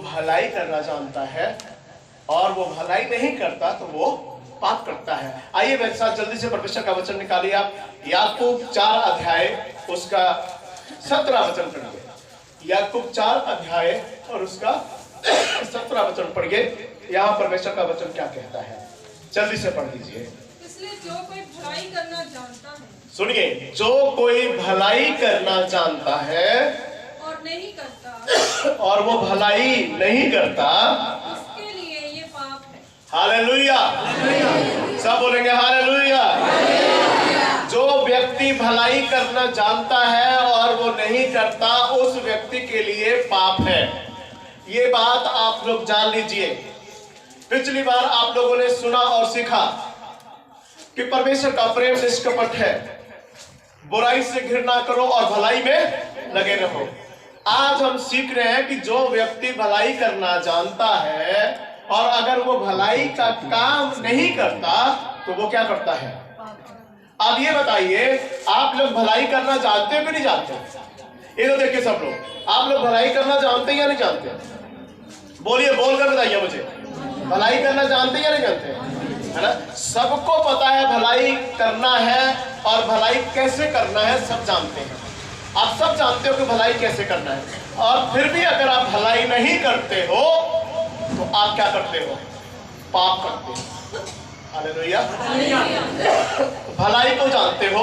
भलाई करना जानता है और वो भलाई नहीं करता तो वो पाप करता है। आइए मेरे साथ जल्दी से परमेश्वर का वचन निकालिए आप। याकूब 4 अध्याय उसका 17 वचन पढ़िए। याकूब 4 अध्याय और उसका 17 वचन पढ़िए। यहाँ परमेश्वर का वचन क्या कहता है, जल्दी से पढ़ दीजिए। इसलिए जो कोई भलाई करना जानता है, सुनिए, जो कोई भलाई करना जानता है और नहीं करता, और वो भलाई नहीं करता, उसके लिए ये पाप है। हालेलुया, सब बोलेंगे हालेलुया। जो व्यक्ति भलाई करना जानता है और वो नहीं करता, उस व्यक्ति के लिए पाप है। ये बात आप लोग जान लीजिए। पिछली बार आप लोगों ने सुना और सीखा कि परमेश्वर का प्रेम निष्कपट है, बुराई से घृणा करो और भलाई में लगे रहो। आज हम सीख रहे हैं कि जो व्यक्ति भलाई करना जानता है और अगर वो भलाई का काम नहीं करता तो वो क्या करता है। अब ये बताइए, आप लोग भलाई करना जानते हो कि नहीं जानते? ये तो देखिए सब लोग, आप लोग भलाई करना जानते हैं या नहीं जानते? बोलिए, बोलकर बताइए मुझे, भलाई करना जानते हैं या नहीं जानते? है ना, सबको पता है भलाई करना है और भलाई कैसे करना है, सब जानते हैं। आप सब जानते हो कि भलाई कैसे करना है, और फिर भी अगर आप भलाई नहीं करते हो तो आप क्या करते हो? पाप करते हो। हालेलुया। भलाई को जानते हो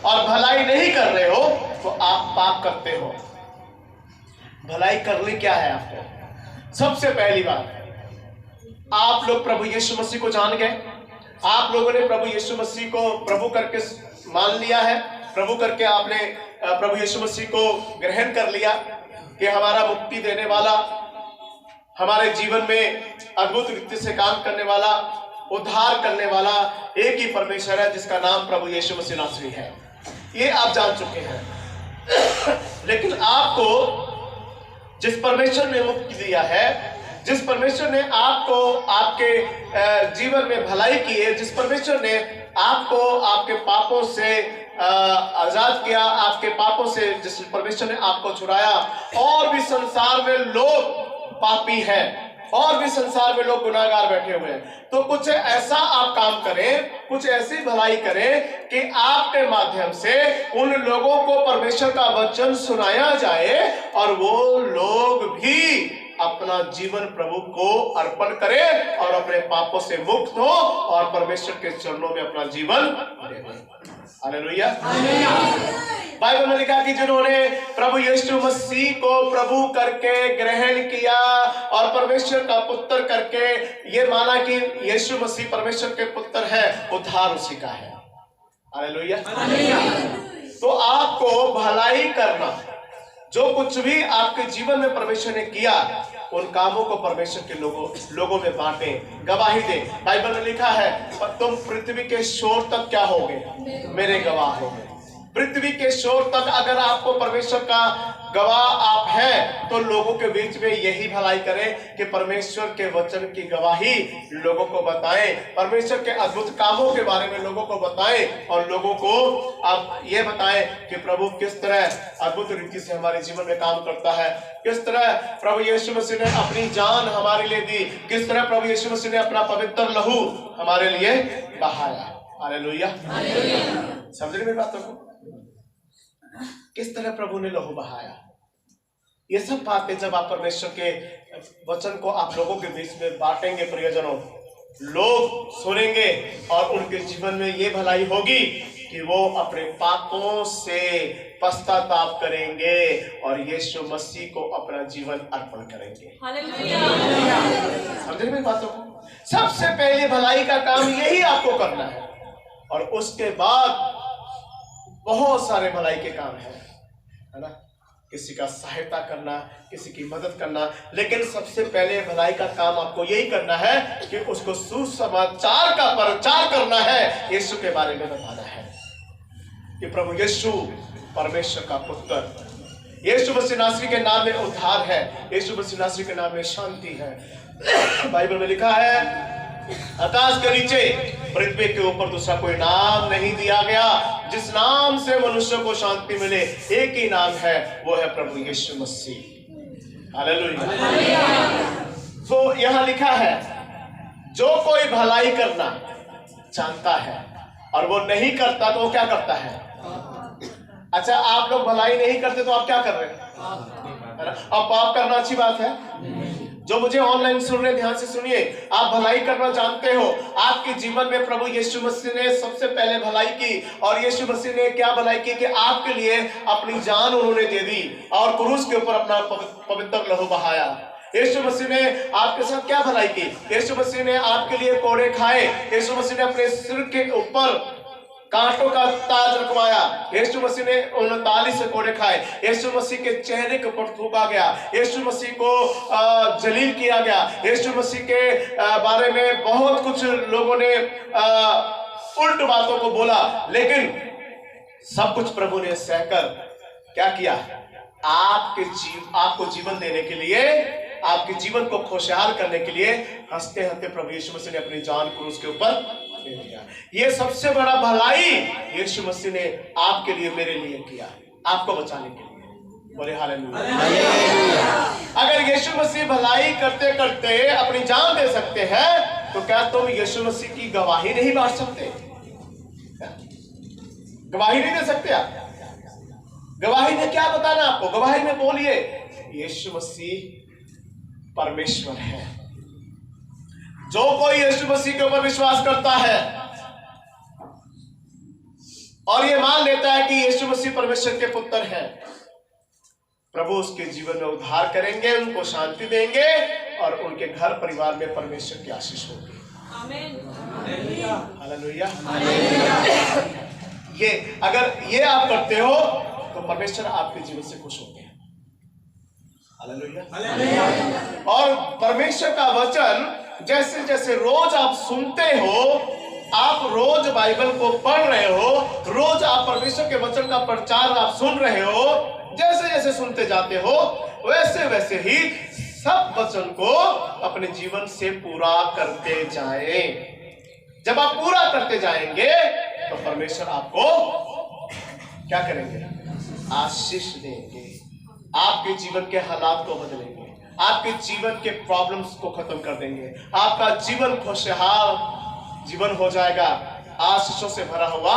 और भलाई नहीं कर रहे हो तो आप पाप करते हो। भलाई करनी क्या है आपको? सबसे पहली बात, आप लोग प्रभु यीशु मसीह को जान गए। आप लोगों ने प्रभु यीशु मसीह को प्रभु करके मान लिया है। प्रभु करके आपने प्रभु यीशु मसीह को ग्रहण कर लिया कि हमारा मुक्ति देने वाला, हमारे जीवन में अद्भुत रीति से काम करने वाला, उद्धार करने वाला एक ही परमेश्वर है जिसका नाम प्रभु यीशु मसीह नासरी है। ये आप जान चुके हैं। लेकिन आपको जिस परमेश्वर ने मुक्ति दिया है, जिस परमेश्वर ने आपको आपके जीवन में भलाई की है, जिस परमेश्वर ने आपको आपके पापों से आजाद किया, आपके पापों से जिस परमेश्वर ने आपको छुड़ाया, और भी संसार में लोग पापी हैं और भी संसार में लोग गुनाहगार बैठे हुए हैं, तो कुछ ऐसा आप काम करें, कुछ ऐसी भलाई करें कि आपके माध्यम से उन लोगों को परमेश्वर का वचन सुनाया जाए और वो लोग भी अपना जीवन प्रभु को अर्पण करें और अपने पापों से मुक्त हो और परमेश्वर के चरणों में अपना जीवन दे। हालेलुया। बाइबल में लिखा कि जिन्होंने प्रभु यीशु मसीह को प्रभु करके ग्रहण किया और परमेश्वर का पुत्र करके ये माना कि यीशु मसीह परमेश्वर के पुत्र है, उद्धार उसी का है। हालेलुया। तो आपको भलाई करना, जो कुछ भी आपके जीवन में परमेश्वर ने किया, उन कामों को परमेश्वर के लोगों में बांटें, गवाही दें। बाइबल में लिखा है, पर तुम पृथ्वी के शोर तक क्या होगे? मेरे गवाह होगे। पृथ्वी के शोर तक अगर आपको परमेश्वर का गवाह आप हैं तो लोगों के बीच में यही भलाई करें कि परमेश्वर के वचन की गवाही लोगों को बताएं, परमेश्वर के अद्भुत कामों के बारे में लोगों को बताएं और लोगों को आप ये बताएं कि प्रभु किस तरह अद्भुत रीति से हमारे जीवन में काम करता है, किस तरह प्रभु यीशु मसीह ने अपनी जान हमारे लिए दी, किस तरह प्रभु यीशु मसीह ने अपना पवित्र लहू हमारे लिए बहाया। हालेलुया। समझ रहे मेरी बातों को? किस तरह प्रभु ने लहू बहाया। ये सब बातें जब आप परमेश्वर के वचन को आप लोगों के बीच में बांटेंगे, प्रियजनों, लोग सुनेंगे और उनके जीवन में ये भलाई होगी कि वो अपने पापों से पश्चाताप करेंगे और यीशु मसीह को अपना जीवन अर्पण करेंगे। हालेलुया। समझ मेरी बातों को? सबसे पहले भलाई का काम यही आपको करना है और उसके बाद बहुत सारे भलाई के काम है ना, किसी का सहायता करना, किसी की मदद करना, लेकिन सबसे पहले भलाई का काम आपको यही करना है कि उसको सुसमाचार का प्रचार करना है, यीशु के बारे में बताना है कि प्रभु यीशु परमेश्वर का पुत्र, यीशु मसीह नासरी के नाम में उद्धार है, यीशु मसीह नासरी के नाम में शांति है। बाइबल में लिखा है, आकाश के नीचे पृथ्वी के ऊपर दूसरा कोई नाम नहीं दिया गया जिस नाम से मनुष्य को शांति मिले, एक ही नाम है, वो है प्रभु यीशु मसीह। हालेलुया। यहां लिखा है, जो कोई भलाई करना जानता है और वो नहीं करता तो वो क्या करता है? अच्छा, आप लोग भलाई नहीं करते तो आप क्या कर रहे हैं? अब पाप करना अच्छी बात है? जो मुझे ऑनलाइन सुन रहे, ध्यान से सुनिए, आप भलाई करना जानते हो। आपके जीवन में प्रभु यीशु मसीह ने सबसे पहले भलाई की, और यीशु मसीह ने क्या भलाई की कि आपके लिए अपनी जान उन्होंने दे दी और क्रूस के ऊपर अपना पवित्र लहू बहाया। यीशु मसीह ने आपके साथ क्या भलाई की? यीशु मसीह ने आपके लिए कोड़े खाए, यीशु मसीह ने अपने सिर के ऊपर कांटों का ताज रखवाया, यीशु मसीह ने 39 कोड़े खाए, यीशु मसीह के चेहरे के ऊपर थूका गया, यीशु मसीह को जलील किया गया, यीशु मसीह के बारे में बहुत कुछ लोगों ने उल्ट बातों को बोला, लेकिन सब कुछ प्रभु ने सहकर क्या किया? आपको जीवन देने के लिए, आपके जीवन को खुशहाल करने के लिए हंसते हंसते प्रभु यीशु मसीह ने अपनी जान क्रूस के ऊपर दे दिया। ये सबसे बड़ा भलाई यीशु मसीह ने आपके लिए, मेरे लिए किया, आपको बचाने के लिए। बोले हालेलुया। अगर यीशु मसीह भलाई करते करते अपनी जान दे सकते हैं, तो क्या तुम यीशु मसीह की गवाही नहीं बांट सकते? गवाही नहीं दे सकते आप? गवाही में क्या बताना आपको? गवाही में बोलिए, यीशु मसीह परमेश्वर है। जो कोई यीशु मसीह के ऊपर विश्वास करता है और ये मान लेता है कि यीशु मसीह परमेश्वर के पुत्र है, प्रभु उसके जीवन में उद्धार करेंगे, उनको शांति देंगे और उनके घर परिवार में परमेश्वर की आशीष होगी। हालेलुया। ये अगर ये आप करते हो तो परमेश्वर आपके जीवन से खुश होंगे। हालेलुया। और परमेश्वर का वचन जैसे जैसे रोज आप सुनते हो, आप रोज बाइबल को पढ़ रहे हो, रोज आप परमेश्वर के वचन का प्रचार आप सुन रहे हो, जैसे जैसे सुनते जाते हो वैसे वैसे ही सब वचन को अपने जीवन से पूरा करते जाएं। जब आप पूरा करते जाएंगे तो परमेश्वर आपको क्या करेंगे? आशीष देंगे, आपके जीवन के हालात को बदलेंगे, आपके जीवन के प्रॉब्लम्स को खत्म कर देंगे, आपका जीवन खुशहाल जीवन हो जाएगा, आशीषों से भरा हुआ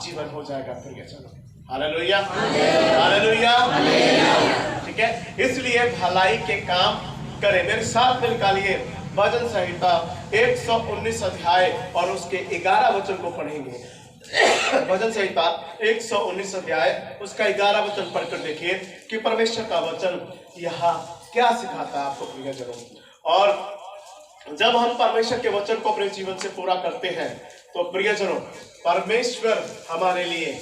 जीवन हो जाएगा। फिर चलो हालेलुया, हालेलुया। ठीक है, इसलिए भलाई के काम करें। मेरे साथ में निकालिए भजन संहिता 119 अध्याय और उसके 11 वचन को पढ़ेंगे। भजन संहिता 119 अध्याय उसका 11 वचन पढ़कर देखिए कि परमेश्वर का वचन यहाँ क्या सिखाता है आपको प्रियजनों। और जब हम परमेश्वर के वचन को अपने जीवन से पूरा करते हैं तो प्रियजनों, परमेश्वर हमारे लिए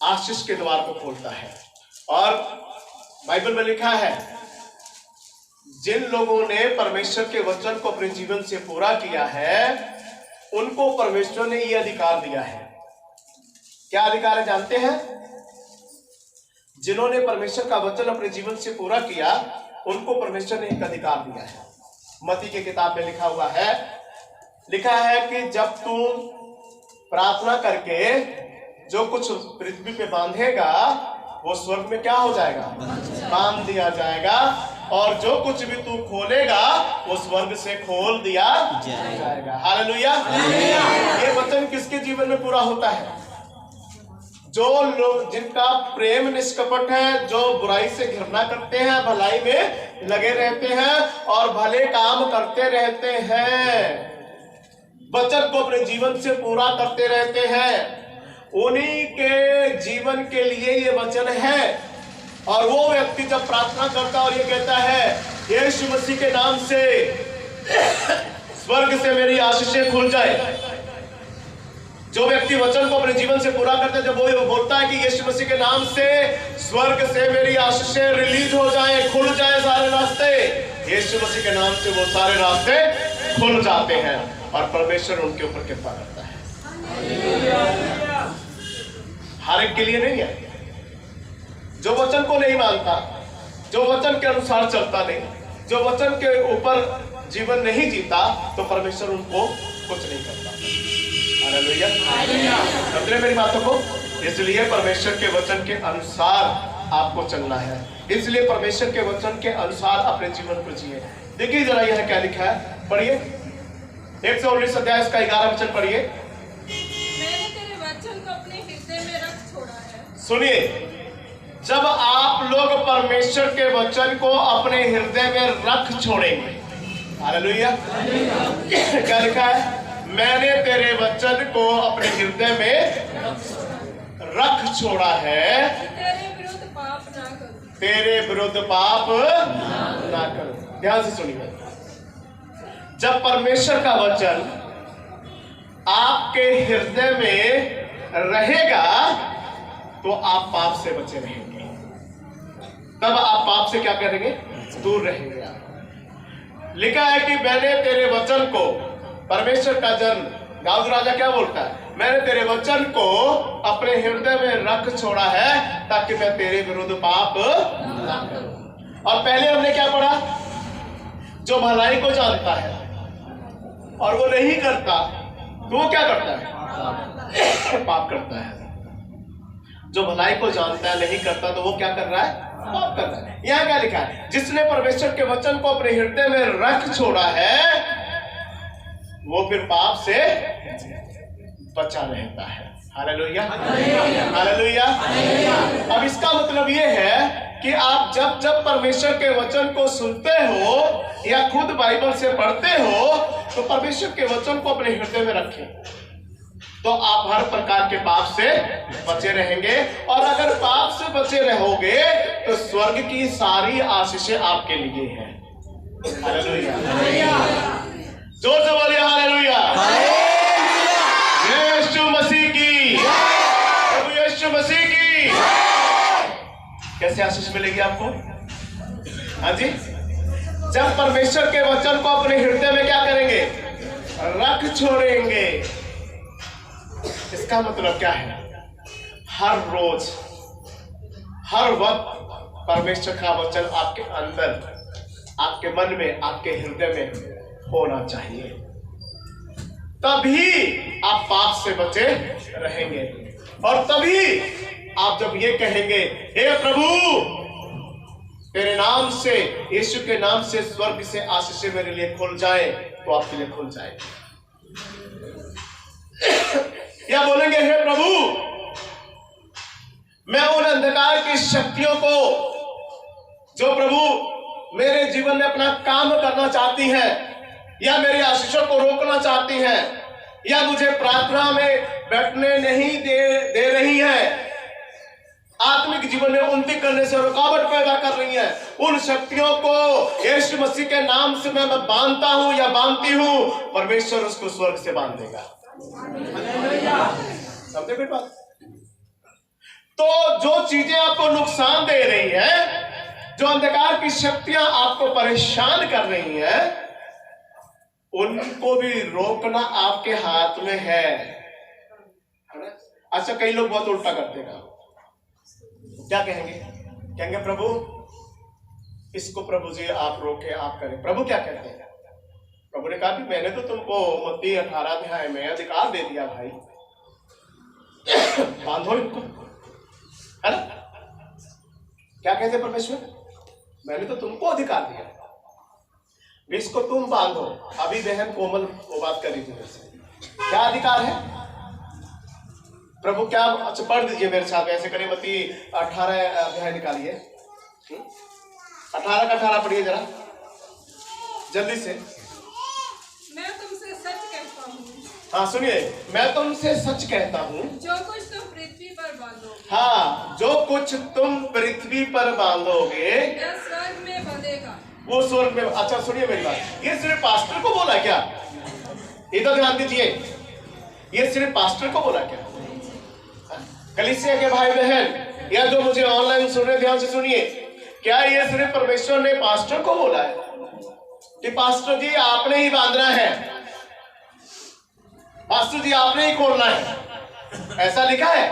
आशीष के द्वार को खोलता है। और बाइबल में लिखा है, जिन लोगों ने परमेश्वर के वचन को अपने जीवन से पूरा किया है उनको परमेश्वर ने यह अधिकार दिया है। क्या अधिकार है जानते हैं? जिन्होंने परमेश्वर का वचन अपने जीवन से पूरा किया उनको परमेश्वर ने एक अधिकार दिया है। मत्ती की किताब में लिखा है कि जब तू प्रार्थना करके जो कुछ पृथ्वी पे बांधेगा वो स्वर्ग में क्या हो जाएगा? बांध दिया जाएगा, और जो कुछ भी तू खोलेगा वो स्वर्ग से खोल दिया जाएगा। हालेलुया। ये वचन किसके जीवन में पूरा होता है? जो लोग जिनका प्रेम निष्कपट है, जो बुराई से घृणा करते हैं, भलाई में लगे रहते हैं और भले काम करते रहते हैं, वचन को अपने जीवन से पूरा करते रहते हैं, उन्हीं के जीवन के लिए ये वचन है। और वो व्यक्ति जब प्रार्थना करता और ये कहता है, यीशु मसीह के नाम से स्वर्ग से मेरी आशीषें खुल जाए, जो व्यक्ति वचन को अपने जीवन से पूरा करता है, जब वो बोलता है कि यीशु मसीह के नाम से स्वर्ग से मेरी आशीषें रिलीज हो जाए, खुल जाए सारे रास्ते, यीशु मसीह के नाम से वो सारे रास्ते खुल जाते हैं और परमेश्वर उनके ऊपर कृपा करता है। हर एक के लिए नहीं है। जो वचन को नहीं मानता, जो वचन के अनुसार चलता नहीं, जो वचन के ऊपर जीवन नहीं जीता, तो परमेश्वर उनको कुछ नहीं करता। हालेलुया। समझ रहे मेरी बातों को? इसलिए परमेश्वर के वचन के अनुसार आपको चलना है। इसलिए परमेश्वर के वचन के अनुसार अपने जीवन को जिए। देखिए जरा यह क्या लिखा है, पढ़िए 119 अध्याय का 11 वचन पढ़िए। मैंने तेरे वचन को अपने हृदय में रख छोड़ा है। सुनिए, जब आप लोग परमेश्वर के वचन को अपने हृदय में रख छोड़ेंगे, हालेलुया, क्या लिखा है, मैंने तेरे वचन को अपने हृदय में रख छोड़ा है, तेरे विरुद्ध पाप ना करूं। तेरे विरुद्ध पाप ना करो। ध्यान से सुनिए, जब परमेश्वर का वचन आपके हृदय में रहेगा तो आप पाप से बचे रहेंगे। तब आप पाप से क्या करेंगे, दूर रहेंगे। लिखा है कि मैंने तेरे वचन को, परमेश्वर का जन दाऊद राजा क्या बोलता है, मैंने तेरे वचन को अपने हृदय में रख छोड़ा है ताकि मैं तेरे विरुद्ध पाप ना करूं। और पहले हमने क्या पढ़ा, जो भलाई को जानता है और वो नहीं करता तो वो क्या करता है, पाप करता है। जो भलाई को जानता है नहीं करता तो वो क्या कर रहा है, पाप कर रहा है। यहाँ क्या लिखा है, जिसने परमेश्वर के वचन को अपने हृदय में रख छोड़ा है वो फिर पाप से बचा रहता है। Hallelujah, hallelujah. अब इसका मतलब ये है कि आप जब जब परमेश्वर के वचन को सुनते हो या खुद बाइबल से पढ़ते हो तो परमेश्वर के वचन को अपने हृदय में रखें, तो आप हर प्रकार के पाप से बचे रहेंगे। और अगर पाप से बचे रहोगे तो स्वर्ग की सारी आशीषें आपके लिए हैं। हालेलुया, जोर से बोलिए हालेलुया। यीशु मसीह की, प्रभु यीशु मसीह की। कैसे आशीष मिलेगी आपको? हाँ जी, जब परमेश्वर के वचन को अपने हृदय में क्या करेंगे, रख छोड़ेंगे। इसका मतलब क्या है, हर रोज हर वक्त परमेश्वर का वचन आपके अंदर, आपके मन में, आपके हृदय में होना चाहिए, तभी आप पाप से बचे रहेंगे। और तभी आप जब ये कहेंगे, हे प्रभु तेरे नाम से, यीशु के नाम से स्वर्ग से आशीषें मेरे लिए खुल जाए, तो आपके लिए खुल जाए। या बोलेंगे, हे प्रभु मैं उन अंधकार की शक्तियों को जो प्रभु मेरे जीवन में अपना काम करना चाहती है या मेरी आशीषों को रोकना चाहती है या मुझे प्रार्थना में बैठने नहीं दे रही है, आत्मिक जीवन में उन्नति करने से रुकावट पैदा कर रही है, उन शक्तियों को यीशु मसीह के नाम से मैं बांधता हूं या बांधती हूं, परमेश्वर उसको स्वर्ग से बांध देगा। समझे मेरी बात? तो जो चीजें आपको नुकसान दे रही है, जो अंधकार की शक्तियां आपको परेशान कर रही हैं, उनको भी रोकना आपके हाथ में है ना? अच्छा, कई लोग बहुत उल्टा करते हैं। क्या कहेंगे, कहेंगे प्रभु इसको प्रभु जी आप रोके, आप करें। प्रभु क्या कहते हैं? प्रभु ने कहा कि मैंने तो तुमको मत्ती 18 अध्याय में अधिकार दे दिया भाई, बांधो इनको, है ना? क्या कहते परमेश्वर, मैंने तो तुमको अधिकार दिया, इसको तुम बांधो। अभी बहन कोमल वो बात कर रही थी मेरे से, क्या अधिकार है प्रभु, क्या? अच्छा पढ़ दीजिए मेरे साथ, ऐसे करिए, मत्ती 18 अध्याय निकालिए, 18 का 18 पढ़िए जरा जल्दी से। मैं तुमसे सच कहता हूँ, हाँ सुनिए, मैं तुमसे सच कहता हूँ, जो कुछ तुम पृथ्वी पर बांधोगे, हाँ जो कुछ तुम पृथ्वी पर बांधोगे वह स्वर्ग में बंधेगा, वो स्वर्ग में। अच्छा सुनिए मेरी बात, ये सिर्फ पास्टर को बोला क्या? इधर ध्यान दीजिए, ये सिर्फ पास्टर को बोला क्या? कलीसिया के भाई बहन या जो मुझे ऑनलाइन सुन रहे, ध्यान से सुनिए, क्या ये सिर्फ परमेश्वर ने पास्टर को बोला है कि पास्टर जी आपने ही बांधना है, पास्टर जी आपने ही खोलना है, ऐसा लिखा है?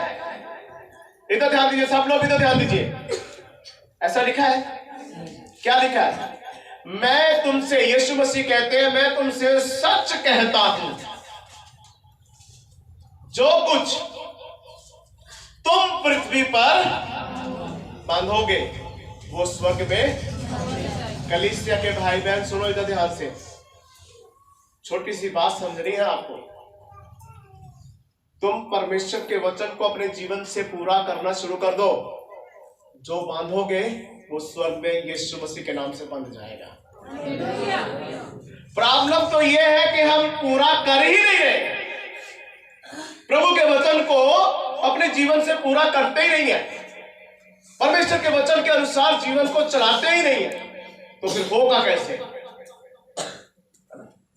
इधर ध्यान दीजिए, सब लोग इधर ध्यान दीजिए, ऐसा लिखा है? क्या लिखा है? मैं तुमसे, यीशु मसीह कहते हैं, मैं तुमसे सच कहता हूं, जो कुछ तुम पृथ्वी पर बांधोगे वो स्वर्ग में। कलीसिया के भाई बहन सुनो इधर ध्यान से, छोटी सी बात समझनी है आपको। तुम परमेश्वर के वचन को अपने जीवन से पूरा करना शुरू कर दो, जो बांधोगे वो स्वर्ग में यीशु मसीह के नाम से बंध जाएगा। प्रॉब्लम तो ये है कि हम पूरा कर ही नहीं रहे, प्रभु के वचन को अपने जीवन से पूरा करते ही नहीं है, परमेश्वर के वचन के अनुसार जीवन को चलाते ही नहीं है, तो फिर होगा कैसे?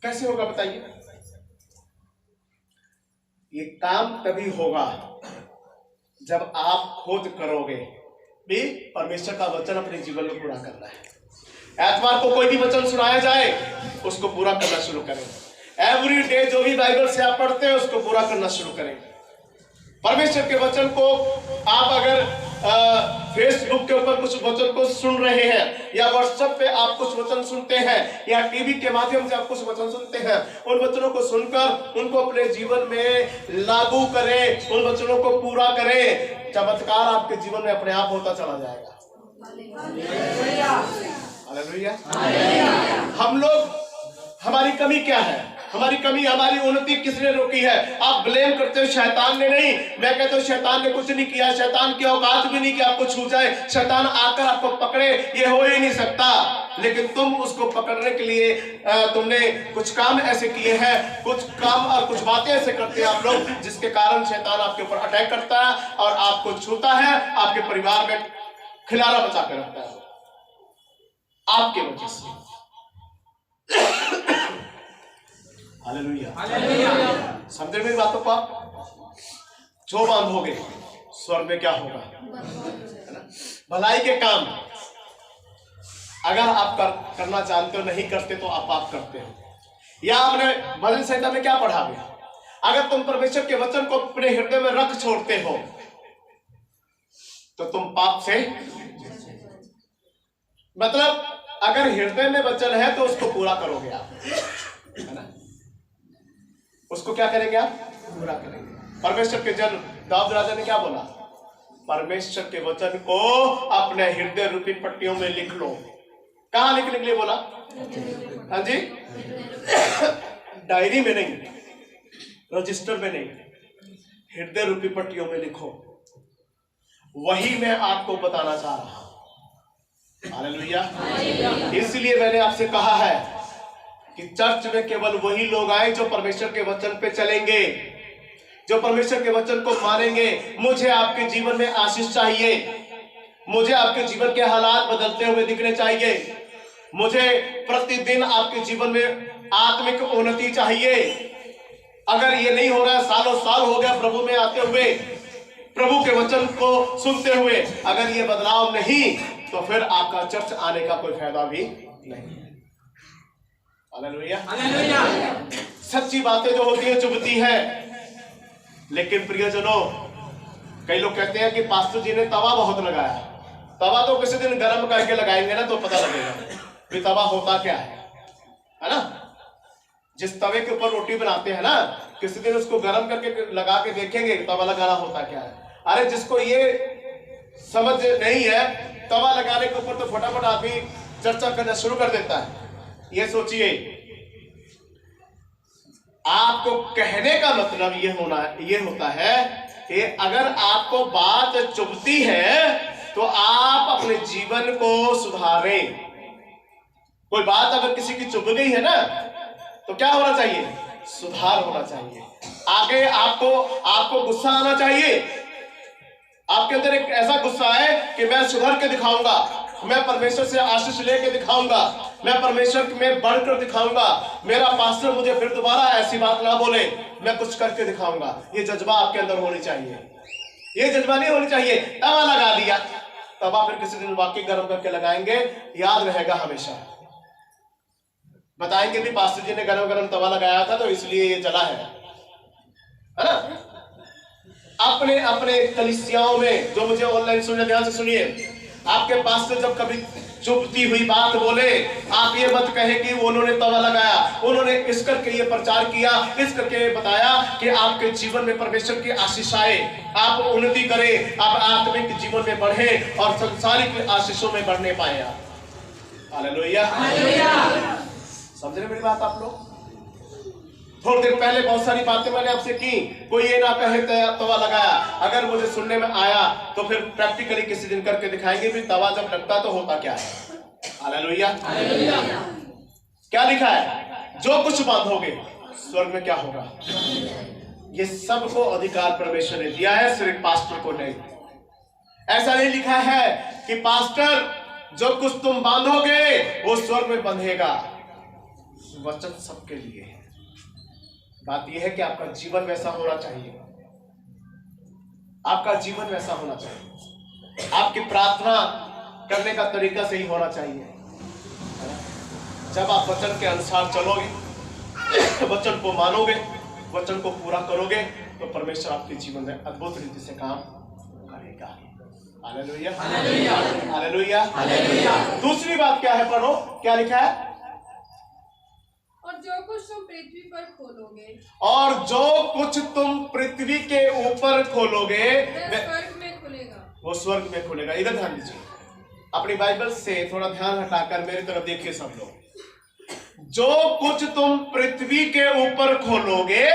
कैसे होगा बताइए? ये काम तभी होगा जब आप खुद करोगे भी परमेश्वर का वचन अपने जीवन में पूरा करना है। एतवार को कोई भी वचन सुनाया जाए उसको पूरा करना शुरू करें। एवरी डे जो भी बाइबल से आप पढ़ते हैं उसको पूरा करना शुरू करें। परमेश्वर के वचन को आप अगर फेसबुक के ऊपर कुछ वचन को सुन रहे हैं, या व्हाट्सएप पे आप कुछ वचन सुनते हैं, या टीवी के माध्यम से आप कुछ वचन सुनते हैं, उन वचनों को सुनकर उनको अपने जीवन में लागू करें, उन वचनों को पूरा करें। चमत्कार आपके जीवन में अपने आप होता चला जाएगा। हालेलुया। हम लोग, हमारी कमी क्या है? हमारी कमी, हमारी उन्नति किसने रोकी है? आप ब्लेम करते हो शैतान ने, नहीं। मैं कहता हूँ शैतान ने कुछ नहीं किया, शैतान की औकात भी नहीं कि आपको छू जाए, शैतान आकर आपको पकड़े, ये हो ही नहीं सकता। लेकिन तुम उसको पकड़ने के लिए तुमने कुछ काम ऐसे किए हैं, कुछ काम और कुछ बातें ऐसे करते हैं आप लोग, जिसके कारण शैतान आपके ऊपर अटैक करता है और आपको छूता है, आपके परिवार में खिलारा बचा कर रखता है आपके वजह से। हालेलुया। समझे मेरी बातों को? आप जो बांधोगे स्वर्ग में क्या होगा, है ना? भलाई के काम अगर आप करना जानते हो, नहीं करते तो आप पाप करते हो। या आपने भजन संहिता में क्या पढ़ा है? अगर तुम परमेश्वर के वचन को अपने हृदय में रख छोड़ते हो तो तुम पाप से, मतलब अगर हृदय में वचन है तो उसको पूरा करोगे आप, है ना? उसको क्या करेंगे आप? पूरा करेंगे। परमेश्वर के जन दाऊद राजा ने क्या बोला? परमेश्वर के वचन को अपने हृदय रूपी पट्टियों में लिख लो। कहां लिखने के लिए बोला? हाँ जी, डायरी में नहीं, रजिस्टर में नहीं, हृदय रूपी पट्टियों में लिखो। वही मैं आपको बताना चाह रहा हूं। हालेलुया। इसलिए मैंने आपसे कहा है कि चर्च में केवल वही लोग आए जो परमेश्वर के वचन पे चलेंगे, जो परमेश्वर के वचन को मानेंगे। मुझे आपके जीवन में आशीष चाहिए, मुझे आपके जीवन के हालात बदलते हुए दिखने चाहिए, मुझे प्रतिदिन आपके जीवन में आत्मिक उन्नति चाहिए। अगर ये नहीं हो रहा है, सालों साल हो गया प्रभु में आते हुए, प्रभु के वचन को सुनते हुए, अगर ये बदलाव नहीं, तो फिर आपका चर्च आने का कोई फायदा भी नहीं। हालेलुया। सच्ची बातें जो होती है चुभती है। लेकिन प्रियजनों, कई लोग कहते हैं कि पास्टर जी ने तवा बहुत लगाया। तवा तो किसी दिन गर्म करके लगाएंगे ना तो पता लगेगा कि तवा होता क्या है ना? जिस तवे के ऊपर रोटी बनाते हैं ना, किसी दिन उसको गर्म करके लगा के देखेंगे तवा लगाना होता क्या है। अरे जिसको ये समझ नहीं है, तवा लगाने के ऊपर तो फटाफट आदमी चर्चा करना शुरू कर देता है। ये सोचिए, आपको कहने का मतलब ये होता है कि अगर आपको बात चुभती है तो आप अपने जीवन को सुधारें। कोई बात अगर किसी की चुभ गई है ना, तो क्या होना चाहिए? सुधार होना चाहिए। आगे आपको गुस्सा आना चाहिए। आपके अंदर एक ऐसा गुस्सा है कि मैं सुधर के दिखाऊंगा, मैं परमेश्वर से आशीष लेके दिखाऊंगा, मैं परमेश्वर में बढ़कर दिखाऊंगा, मेरा पास्टर मुझे फिर दोबारा ऐसी बात ना बोले, मैं कुछ करके दिखाऊंगा। ये जज्बा आपके अंदर होनी चाहिए। ये जज्बा नहीं होनी चाहिए तवा लगा दिया, तवा फिर किसी दिन वाकई गर्म करके लगाएंगे, याद रहेगा हमेशा। बताएंगे भी पास्टर जी ने गरम गरम तवा लगाया था तो इसलिए ये जला है ना? अपने अपने कलीसियाओं में, जो मुझे ऑनलाइन सुनिए, ध्यान से सुनिए, आपके पास से जब कभी चुभती हुई बात बोले, आप ये मत कहे कि उन्होंने तवा लगाया, उन्होंने इस करके ये प्रचार किया, इस करके ये बताया कि आपके जीवन में परमेश्वर की आशीष आए, आप उन्नति करें, आप आत्मिक जीवन में बढ़े और संसारिक आशीषों में बढ़ने पाए आप। हालेलुया। समझ रहे मेरी बात आप लोग? थोड़ी देर पहले बहुत सारी बातें मैंने आपसे की, कोई ये ना कहे तवा लगाया। अगर मुझे सुनने में आया तो फिर प्रैक्टिकली किसी दिन करके दिखाएंगे भी तवा जब लगता तो होता क्या है। हालेलुया। क्या लिखा है? जो कुछ बांधोगे स्वर्ग में क्या होगा। ये सबको अधिकार परमेश्वर ने दिया है, सिर्फ पास्टर को नहीं। ऐसा नहीं लिखा है कि पास्टर जो कुछ तुम बांधोगे वो स्वर्ग में बंधेगा। वचन सबके लिए है। बात यह है कि आपका जीवन वैसा होना चाहिए, आपका जीवन वैसा होना चाहिए, आपकी प्रार्थना करने का तरीका सही होना चाहिए। जब आप वचन के अनुसार चलोगे, वचन को मानोगे, वचन को पूरा करोगे, तो परमेश्वर आपके जीवन में अद्भुत रीति से काम करेगा। Hallelujah, hallelujah, hallelujah. दूसरी बात क्या है? पढ़ो, क्या लिखा है? और जो कुछ तुम पृथ्वी पर खोलोगे, और जो कुछ तुम पृथ्वी के ऊपर खोलोगे वह स्वर्ग में खुलेगा, वो स्वर्ग में खुलेगा। इधर ध्यान दीजिए, अपनी बाइबल से थोड़ा ध्यान हटाकर मेरी तरफ देखिए सब लोग। जो कुछ तुम पृथ्वी के ऊपर खोलोगे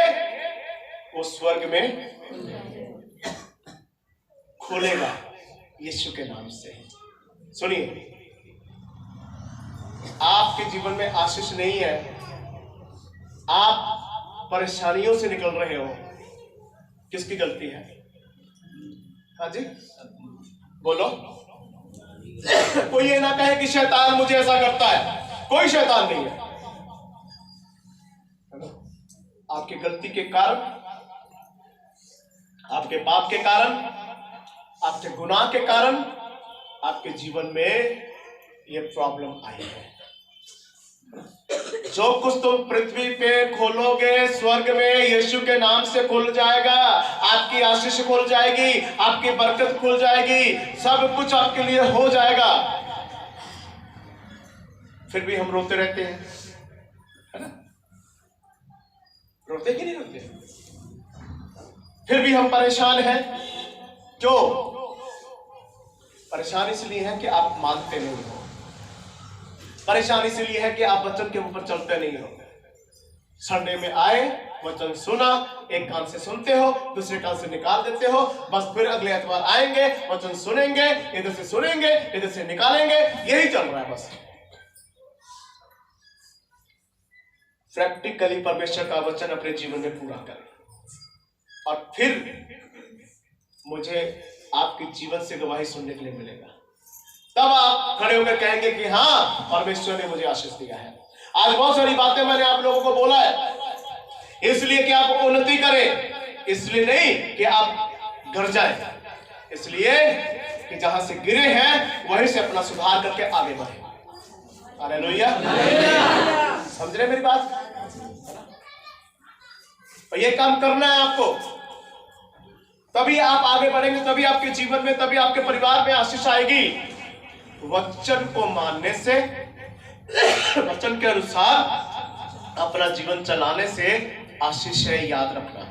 वो स्वर्ग में खुलेगा, यीशु के नाम से। सुनिए, आपके जीवन में आशीष नहीं है, आप परेशानियों से निकल रहे हो, किसकी गलती है? हाँ जी बोलो। कोई ये ना कहे कि शैतान मुझे ऐसा करता है, कोई शैतान नहीं है। आपकी गलती के कारण, आपके पाप के कारण, आपके गुनाह के कारण आपके जीवन में ये प्रॉब्लम आई है। जो कुछ तुम पृथ्वी पे खोलोगे स्वर्ग में यीशु के नाम से खुल जाएगा। आपकी आशीष खुल जाएगी, आपकी बरकत खुल जाएगी, सब कुछ आपके लिए हो जाएगा। फिर भी हम रोते रहते हैं, है ना? रोते कि नहीं रोते? फिर भी हम परेशान हैं। क्यों परेशान? इसलिए है कि आप मानते नहीं हो। परेशान इसलिए है कि आप वचन के ऊपर चलते नहीं हो। संडे में आए, वचन सुना, एक कान से सुनते हो, दूसरे कान से निकाल देते हो, बस फिर अगले एतवार आएंगे, वचन सुनेंगे, इधर से सुनेंगे, इधर से निकालेंगे, यही चल रहा है बस। प्रैक्टिकली परमेश्वर का वचन अपने जीवन में पूरा करें और फिर मुझे आपके जीवन से गवाही सुनने के लिए मिलेगा। तब आप खड़े होकर कहेंगे कि हाँ, परमेश्वर ने मुझे आशीष दिया है। आज बहुत सारी बातें मैंने आप लोगों को बोला है, इसलिए कि आप उन्नति करें, इसलिए नहीं कि आप घर जाएं, इसलिए कि जहां से गिरे हैं वहीं से अपना सुधार करके आगे बढ़े। हालेलुया, समझ रहे मेरी बात? और ये काम करना है आपको, तभी आप आगे बढ़ेंगे, तभी आपके जीवन में, तभी आपके परिवार में आशीष आएगी। वचन को मानने से, वचन के अनुसार अपना जीवन चलाने से आशीष है, याद रखना।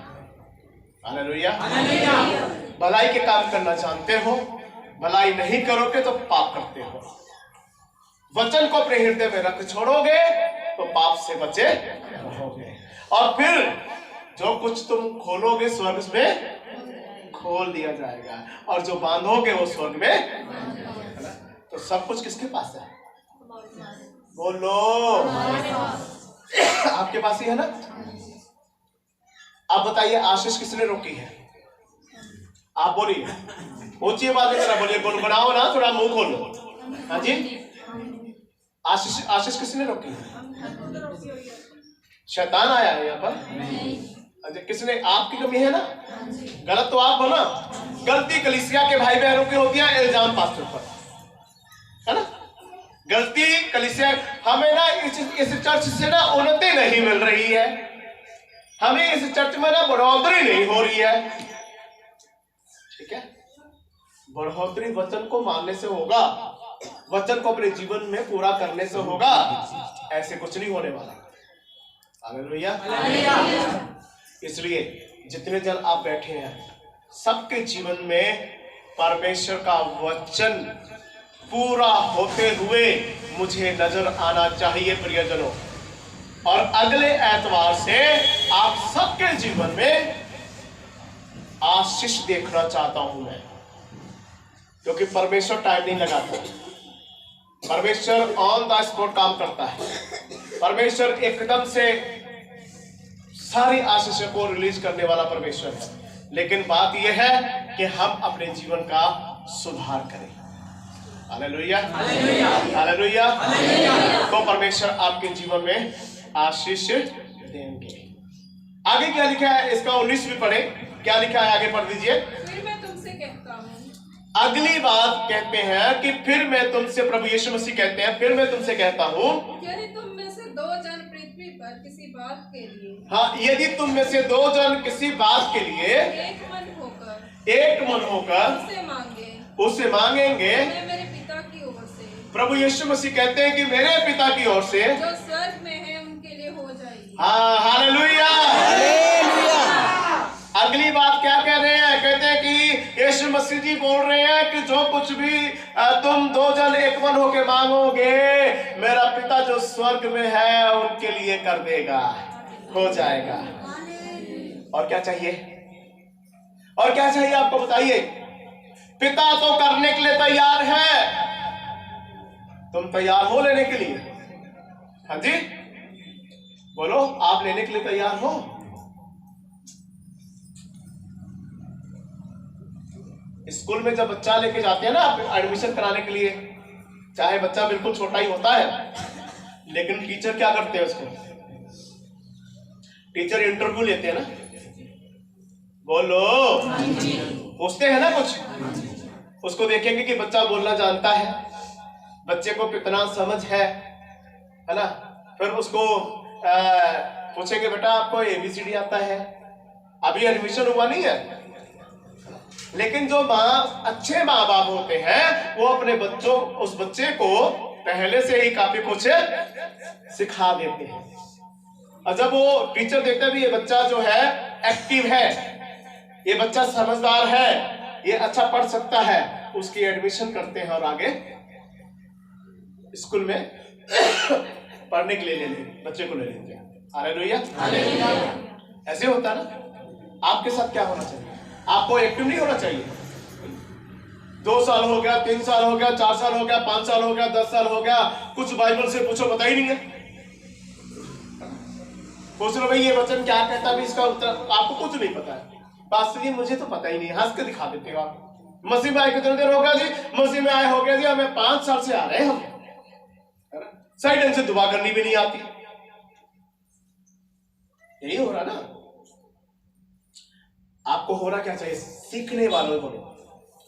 हालेलुया। भलाई के काम करना जानते हो, भलाई नहीं करोगे तो पाप करते हो। वचन को अपने हृदय में रख छोड़ोगे तो पाप से बचे रहोगे। और फिर जो कुछ तुम खोलोगे स्वर्ग में खोल दिया जाएगा, और जो बांधोगे वो स्वर्ग में। तो सब कुछ किसके पास है? बोलो, आपके पास ही है ना? आप बताइए, आशीष किसने रोकी है? आप बोलिए, ऊंची बात नहीं करा, बोलिए, गुनगुनाओ ना, थोड़ा मुंह खोलो। हाँ जी, आशीष किसने रोकी है? शैतान आया है यहाँ पर। किसने? आपकी कमी है ना, गलत तो आप हो ना। गलती कलीसिया के भाई बहनों की होती है, इल्जाम पास्टर पर, है ना? गलती कलीसिया। हमें ना इस चर्च से ना उन्नति नहीं मिल रही है, हमें इस चर्च में ना बढ़ोतरी नहीं हो रही है। ठीक है, बढ़ोतरी वचन को मानने से होगा, वचन को अपने जीवन में पूरा करने से होगा, ऐसे कुछ नहीं होने वाला। हालेलुया। इसलिए जितने जन आप बैठे हैं, सबके जीवन में परमेश्वर का वचन पूरा होते हुए मुझे नजर आना चाहिए प्रियजनों। और अगले एतवार से आप सबके जीवन में आशीष देखना चाहता हूं मैं, क्योंकि परमेश्वर टाइम नहीं लगाता। परमेश्वर ऑन द स्पॉट काम करता है। परमेश्वर एकदम से सारी आशीषों को रिलीज करने वाला परमेश्वर है। लेकिन बात यह है कि हम अपने जीवन का सुधार करें। Hallelujah, hallelujah. तो परमेश्वर आपके जीवन में आशीष देंगे। आगे क्या लिखा है, इसका 19 भी पढ़े। क्या लिखा है, आगे पढ़ दीजिए। फिर मैं तुमसे कहता हूँ, अगली बात कहते हैं कि फिर मैं तुमसे, प्रभु यीशु मसीह कहते हैं, फिर मैं तुमसे कहता हूँ, यदि तुम में से 2 जन पृथ्वी पर किसी बात के लिए, हाँ, यदि तुम में से 2 जन किसी बात के लिए एक मन होकर उससे मांगेंगे, मैं मेरे पिता की ओर से, प्रभु यीशु मसीह कहते हैं कि मेरे पिता की ओर से जो स्वर्ग में है उनके लिए हो जाएगी। हाँ, हालेलुया। अगली बात क्या कह रहे हैं, कहते हैं कि यीशु मसीह जी बोल रहे हैं कि जो कुछ भी तुम 2 जन एक मन होके मांगोगे, मेरा पिता जो स्वर्ग में है उनके लिए कर देगा, हो जाएगा। और क्या चाहिए, और क्या चाहिए आपको बताइए। पिता तो करने के लिए तैयार है, तुम तैयार हो लेने के लिए? हाँ जी, बोलो, आप लेने के लिए तैयार हो? स्कूल में जब बच्चा लेके जाते हैं ना एडमिशन कराने के लिए, चाहे बच्चा बिल्कुल छोटा ही होता है, लेकिन टीचर क्या करते हैं, उसको टीचर इंटरव्यू लेते हैं ना, बोलो, पूछते हैं ना कुछ, उसको देखेंगे कि बच्चा बोलना जानता है, बच्चे को कितना समझ है ना। फिर उसको पूछेंगे, बेटा आपको ABCD आता है? अभी एडमिशन हुआ नहीं है, लेकिन जो अच्छे माँ बाप होते हैं वो अपने बच्चों, उस बच्चे को पहले से ही काफी कुछ सिखा देते हैं। और जब वो टीचर देखते भी ये बच्चा जो है एक्टिव है, ये बच्चा समझदार है, ये अच्छा पढ़ सकता है, उसकी एडमिशन करते हैं और आगे स्कूल में पढ़ने के लिए बच्चे को ले लेते हैं। हालेलुया। ऐसे होता है ना। आपके साथ क्या होना चाहिए, आपको एक्टिव नहीं होना चाहिए। 2 साल हो गया, 3 साल हो गया, 4 साल हो गया, 5 साल हो गया, 10 साल हो गया, कुछ बाइबल से पूछो, पता ही नहीं है। पूछ लो भाई ये वचन क्या कहता है, इसका उत्तर आपको कुछ नहीं पता है। पास्टर जी मुझे तो पता ही नहीं, हंस के दिखा देते हो आप। मसीह में आए कितने देर हो गया जी? मसीह में आए हो गया जी हमें 5 साल से आ रहे हैं हम, है ना। सही ढंग से दुआ करनी भी नहीं आती, यही हो रहा ना। आपको होना क्या चाहिए, सीखने वालों को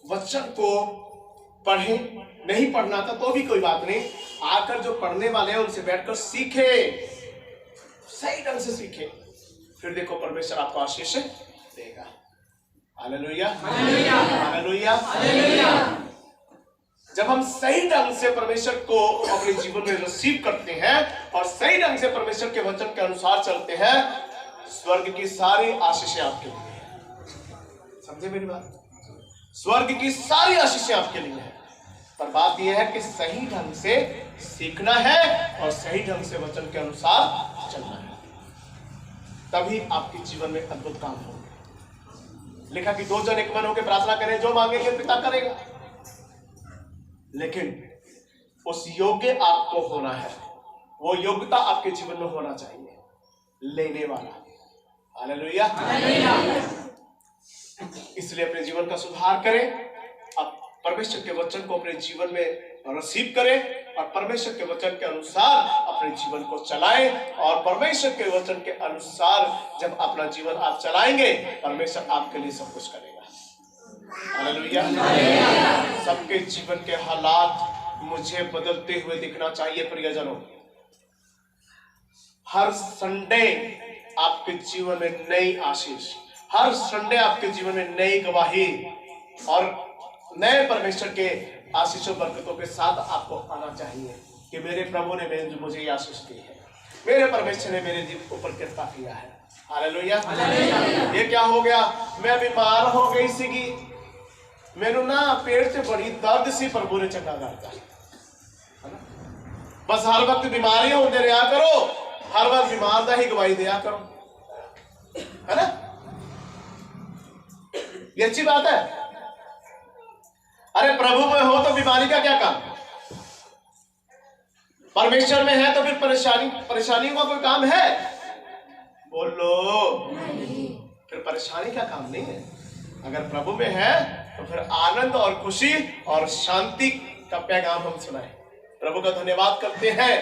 वचन को पढ़े। नहीं पढ़ना था तो भी कोई बात नहीं, आकर जो पढ़ने वाले हैं उनसे बैठकर सीखे, सही ढंग से सीखे, फिर देखो परमेश्वर आपको आशीष देगा। Hallelujah, hallelujah, hallelujah. जब हम सही ढंग से परमेश्वर को अपने जीवन में रिसीव करते हैं और सही ढंग से परमेश्वर के वचन के अनुसार चलते हैं, स्वर्ग की सारी आशीषें आपके लिए। समझे मेरी बात? स्वर्ग की सारी आशीषें आपके लिए है, पर बात यह है कि सही ढंग से सीखना है और सही ढंग से वचन के अनुसार चलना है, तभी आपके जीवन में अद्भुत काम होंगे। लिखा कि 2 जन एक मन होकर प्रार्थना करें, जो मांगेंगे पिता करेगा। लेकिन उस योग्य आपको होना है, वो योग्यता आपके जीवन में होना चाहिए, लेने वाला। Hallelujah, hallelujah. इसलिए अपने जीवन का सुधार करें, अब परमेश्वर के वचन को अपने जीवन में रिसीव करें और परमेश्वर के वचन के अनुसार अपने जीवन को चलाएं। और परमेश्वर के वचन के अनुसार जब अपना जीवन आप चलाएंगे, परमेश्वर आपके लिए सब कुछ करेगा। हालेलुया। सबके जीवन के हालात मुझे बदलते हुए दिखना चाहिए प्रियजनों। हर संडे आपके जीवन में नई आशीष, हर संडे आपके जीवन में नई गवाही और नए परमेश्वर के आशीषों बरकतों के साथ आपको आना चाहिए कि मेरे प्रभु ने मुझे ये आशीष दी है, मेरे परमेश्वर ने मेरे ऊपर कृपा किया है। हालेलुया। ये क्या हो गया, मैं बीमार हो गई सीगी, मेनू ना पेट से बड़ी दर्द सी प्रभु ने चंगा करता है ना। बस हर वक्त बीमारी होते रहा करो, हर वक्त बीमार दा ही गवाही दिया करो, है ना। ये अच्छी बात है। अरे प्रभु में हो तो बीमारी का क्या काम, परमेश्वर में है तो फिर परेशानी का कोई काम है? बोलो, फिर परेशानी का काम नहीं है। अगर प्रभु में है तो फिर आनंद और खुशी और शांति का पैगाम हम सुनाएं। प्रभु का धन्यवाद करते हैं,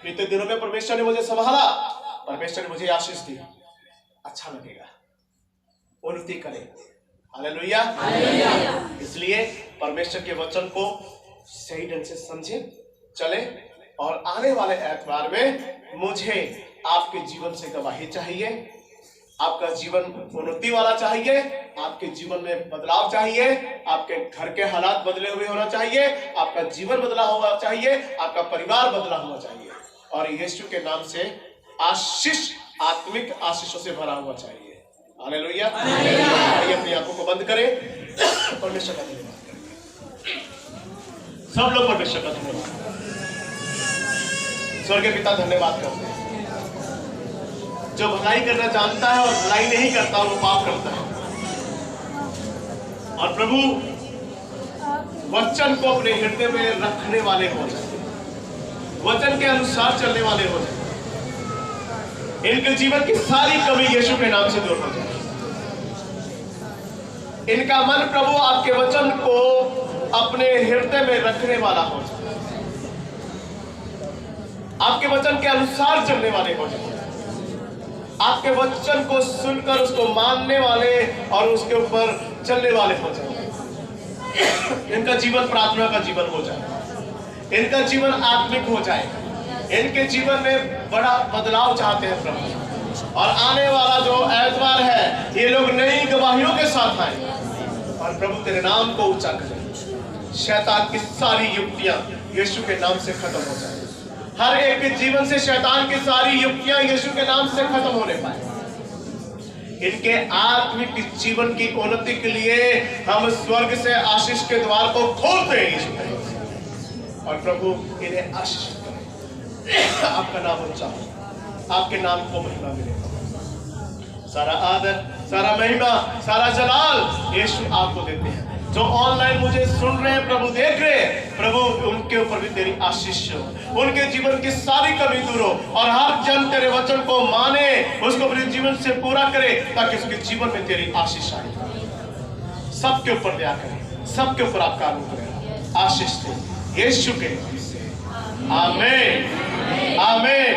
बीते दिनों में परमेश्वर ने मुझे संभाला, परमेश्वर ने मुझे आशीष दी। अच्छा लगेगा, उन्नति करें। हालेलुया। इसलिए परमेश्वर के वचन को सही ढंग से समझे, चले, और आने वाले एतवार में मुझे आपके जीवन से गवाही चाहिए, आपका जीवन उन्नति वाला चाहिए, आपके जीवन में बदलाव चाहिए, आपके घर के हालात बदले हुए होना चाहिए, आपका जीवन बदला हुआ चाहिए, आपका परिवार बदला हुआ चाहिए, और यीशु के नाम से आशीष, आत्मिक आशीषों से भरा हुआ चाहिए। हालेलुया। आइए अपनी आंखों को बंद करें, परमेश्वर का धन्यवाद करें। सब लोग परमेश्वर का धन्यवाद। स्वर्गीय पिता धन्यवाद करते हैं, जो भलाई करना जानता है और भलाई नहीं करता वो पाप करता है। और प्रभु वचन को अपने हृदय में रखने वाले हो जाए, वचन के अनुसार चलने वाले हो जाए, इनके जीवन की सारी कमी यीशु के नाम से दूर हो जाए। इनका मन प्रभु आपके वचन को अपने हृदय में रखने वाला हो जाए, आपके वचन के अनुसार चलने वाले हो जाए, आपके वचन को सुनकर उसको मानने वाले और उसके ऊपर चलने वाले हो जाए। इनका जीवन प्रार्थना का जीवन हो जाए, इनका जीवन आत्मिक हो जाए, इनके जीवन में बड़ा बदलाव चाहते हैं प्रभु। और आने वाला जो एतवार है, ये लोग नई गवाहियों के साथ आए और प्रभु तेरे नाम को ऊंचा करें। शैतान की सारी युक्तियां यीशु के नाम से खत्म हो जाए, हर एक के जीवन से शैतान की सारी युक्तियां यीशु के नाम से खत्म होने पाए। इनके आत्मिक जीवन की उन्नति के लिए हम स्वर्ग से आशीष के द्वार को खोलते हैं यीशु के नाम से। और प्रभु इन्हें आशीष करें, आपका नाम ऊंचा हो, आपके नाम को महिमा मिले। सारा आदर, सारा महिमा, सारा जलाल यीशु आपको देते हैं। जो ऑनलाइन मुझे सुन रहे हैं प्रभु, देख रहे हैं प्रभु, उनके ऊपर भी तेरी आशीष हो, उनके जीवन की सारी कमी दूर हो, और हर जन तेरे वचन को माने, उसको अपने जीवन से पूरा करे, ताकि उसके जीवन में तेरी आशीष आए। सबके ऊपर दया करे, सबके ऊपर आपका अनुग्रह आशीष दे, यीशु के नाम से आमीन, आमीन।